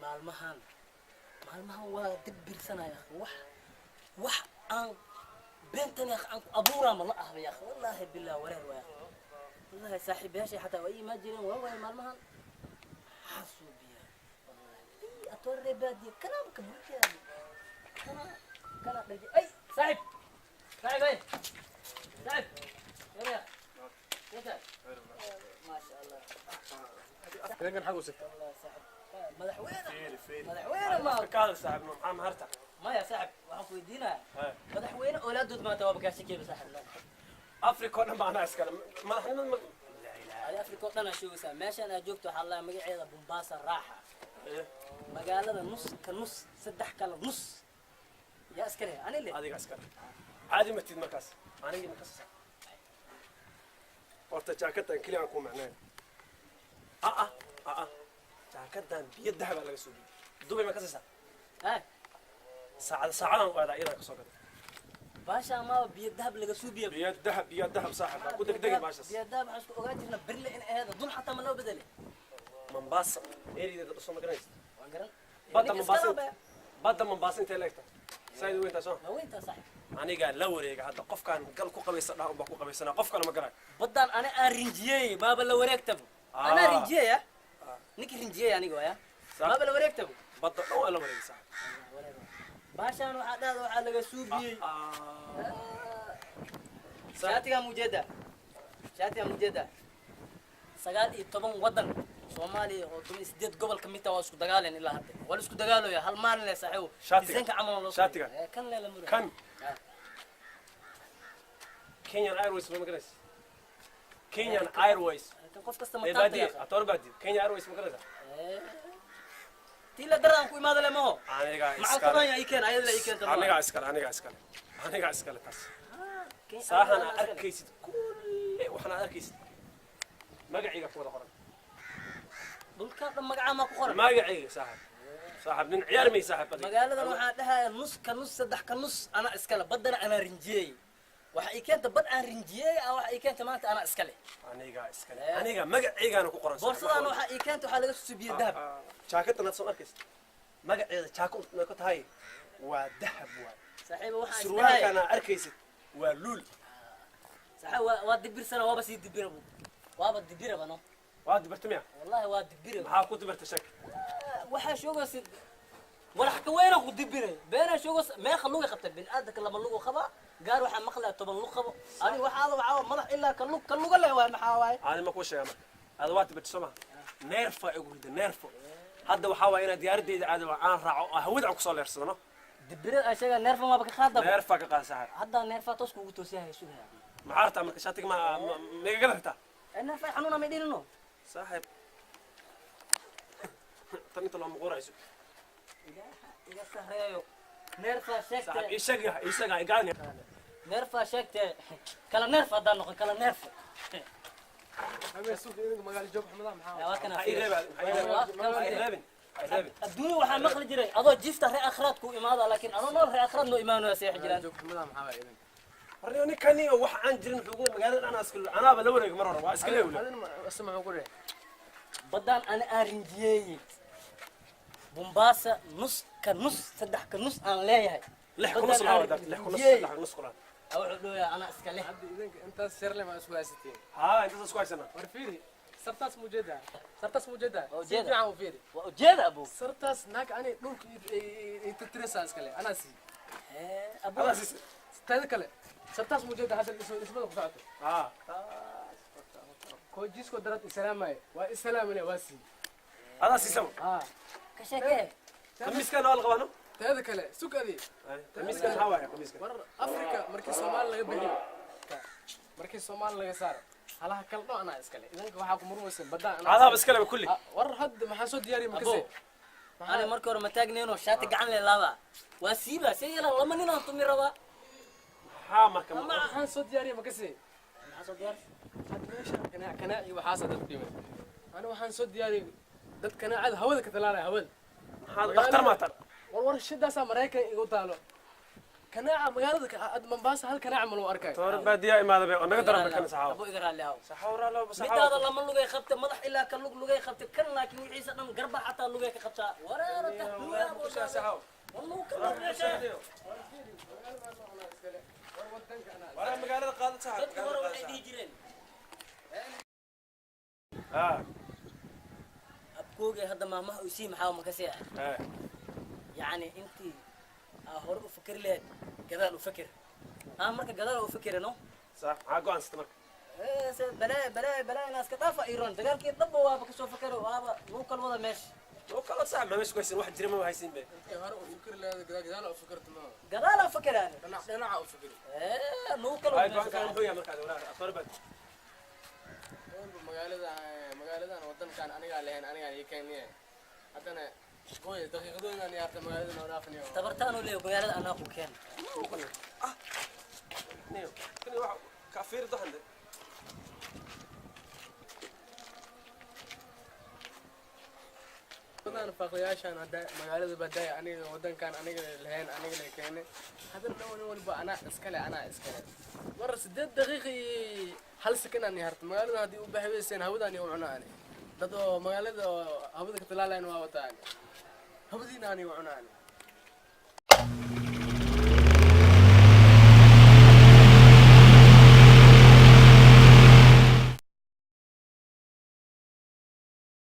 maalmahan waa dibirsanaya wax aan beentan ya aan abuura ma la ahba ya wallahi billah wareer waya wallahi saaxiibayaashay xataa way ma jireen waa maalmahan xasuubiya wallahi atorre baadi kalaamka buuxiya kana dhaji ay saaxiib يا ما شاء الله كان حقه ستة والله صاحب مدحوينه ما كان صاحب محمد هرتا ما يا صاحب وحكوا يدينا مدحوينه اولاد ما توابك شكل صاحب افريقيا ما انا اسكن ما احنا لا اله افريقيا انا شو اسمع ماشي انا جوجت والله مقعيده بومباسا راحه مقالده نص كنص صدح كلا نص يا اسكري انا اللي هذيك عسكري عادي متيد مركز انا اللي مركز horta jaakadan kaliya aan ku macnaa jaakadan biyo dahab laga soo bixiyay dubay ma ka saysaa saacadan qaada iyada ka soo gaday baasha ma biyo dahab laga soo bixiyay biyo dahab saaxib ku degdeg baasha biyo dahab waxaan isku ogaa jirnaa birle in aheeda dun xataa ma loo bedeli Mombasa ereydada soo magaranaysa waan garan badda Mombasa intee leegta sayid weynta soo ma weynta saaxib aniga la wareega hadda qofkan gal ku qabaysa dhaan ba ku qabaysana qof kale ma garan badan ana aan rinjiyay baaba la wareegtabo ana rinjiyay ya niki rinjiyay aniga waya baaba la wareegtabo badda oo la wareega sax baashan waxa dhaad waxa laga suubiyay shaatiga mujeda 19 wadan Soomaaliya oo 18 gobol ka mid ah oo isku dagaaleen ilaa hadda wal isku dagaalayo hal maalin la saaxiibo diisanka camal loo shaatiga kan la muro kan Kenyan Airways ma magaras Kenyan Airways qof kasta ma taatay atorbadi Kenyan Airways ma magaras tila daran ku imaado lemo aniga iskale aniga iskale tas saahana arkaysid kulli waxna arkaysid magaciiga ku wada qoran dulka magaca ma ku qoran magaciiga saaxib nin ciyaar may saaxib magaaladan waxa dhahay nus ka nus saddex ka nus ana iskale badana ana rinjiyay waxa ay keenta bad aan rinjiyay waxa ay keenta maanta ana iskale aniga magaciigana ku qoran boorsadan waxa ay keenta waxa laga suubiyay dahab jaakadana soo arkaysid magaceeda jaakad ma ku tahay waa dahab waa saaxiib waxa surwaalkana arkaysid waa luul saaxiib waa dibirsana waaba si dibirabo waaba dibirabano waa dibirtamiya wallahi waa dibirabo maxaa ku dibirta shak waxa shoogasid walax ka weyn ku dibiray beena shoogas ma khaluuga qabta bin aadka lama lugu qaba gaar waxa maqla 10 lug qabo ani waxa madax ilaa kan lug leh waa maxaa waay ani ma ku sheegay marka aad waa dibirta soma neerfa ugu rida neerfa hadda waxa waa ina diyaaradeyda aad aan raaco hawada ku soo leersano dibirada ashaga neerfa ma baka qaadaba neerfa ka qaasahay hadda neerfa toos kugu toosiyahay suuga ma arta marka shaatiga ma meega garta neerfa xanuuna ma dhilino saaxib tan inta loo muqorayso iga sahreeyo neerfa sheegta saaxib isaga igaani neerfa sheegta kala neerfa hadda noqon kala neerfa ama suuq inaga magaalo joog xumada maxaa waa kana ay reebin adduunyo waxa maqli jiray adoo jifta ree akhraad ku imaada laakiin anoo nool ree akhraad noo imaanaya seex jiraan joog xumada maxaa waa idan warni kani wax aan jirin xuquuq magaalada ana askal anaaba la wareeg mar hore waa iska leeyahay adin asma ku reey badan ana arinjiyay Mombasa nus ka nus saddex ka nus aan leeyahay lix ku nus kula أو عدويا أنا أسكله. أنت سير لي ما أسوي ستين. ها أنت تسوي سنة. ورفيري سرتاس موجودة. سرتاس موجودة. وجودة. عم وفيري. وجودة أبو. سرتاس ناك أنا نوك يتترس أسكله أنا سي. أبو. أنا سي. تذكره. سرتاس موجودة هذا الاسم القطعته. ها. كوجيس كدرت السلامة والسلام له واسي. هذا سيسمو. كشكل. خميس كان أول قوانو. تذكره سوق هذه. خميس كان هواي خميس كان. أفريقيا مركز سومال لا يبهي. مركز سومال لا يسار. هلا كل أنا إسكالي إذا وحاكم مروسين بدأ أنا هذا بس كلام كله ور حد ما حسود دياري مكسي أنا مركور متاجنينو شاتق عن اللعبة وسيبه سيلا لما نينا نطمي ربا ها مركب ما حسود دياري مكسي حسود ديار كنا وحاسد الدنيا أنا وحسود دياري دت كنا عاد هود كتلالة هود هذا دكتور ما ترى ور الشدة سامريكا يقولوا kanaaca magaalada ad Mombasa hal kanaaca ma loo arkay toor baadiya imaada bay naga daran kan saxaw abo iga raali haw saxawra loo midaada lama lugay qabta madax ilaa kan lugay qabta kan laakiin wixiisa dhan garba xataa lugay ka qabta waraarata luya abo saxaw wallahu kala meesha wara magaalada qaadad saxaw dadka hore waxay dhihi jireen abkooga hadda maamaha uu sii maxaa ma ka sii yani intii hore u fikir leed gadaal u fikir marka gadaal u fikirano صح عاقو أنست مرك بلا ناس كطافة إيران دقال كي طبوا وابا كسو فكروا وابا مو كل وضع ماشي وكلا صح ما مش كويس واحد جريمة وهايسين به هر أفكر لا قدال أفكرت ما قدال أفكر أنا أنا أفكر مو كل هاي بقى كان حويا مركز ولا أطور بد مقالة أنا وطن كان أنا قال لهن أنا قال يكيني حتى أنا كويس دقيقة دون أنا يعرف مقالة أنا ونافني تبرتانو ليه مقالة أنا أخو كان نيو كني واحد كافير ده عنده أنا فقياش أنا مقالة بداية أنا وطن كان أنا لهن أنا قال يكيني هذا نون بقى أنا إسكالي مرة 6 دقيقة هل سكن أني هرت مقالة هذه وبحويسين هوداني وعناني تدو مقالة هودك تلالين وهوتاني هوديناني وعناني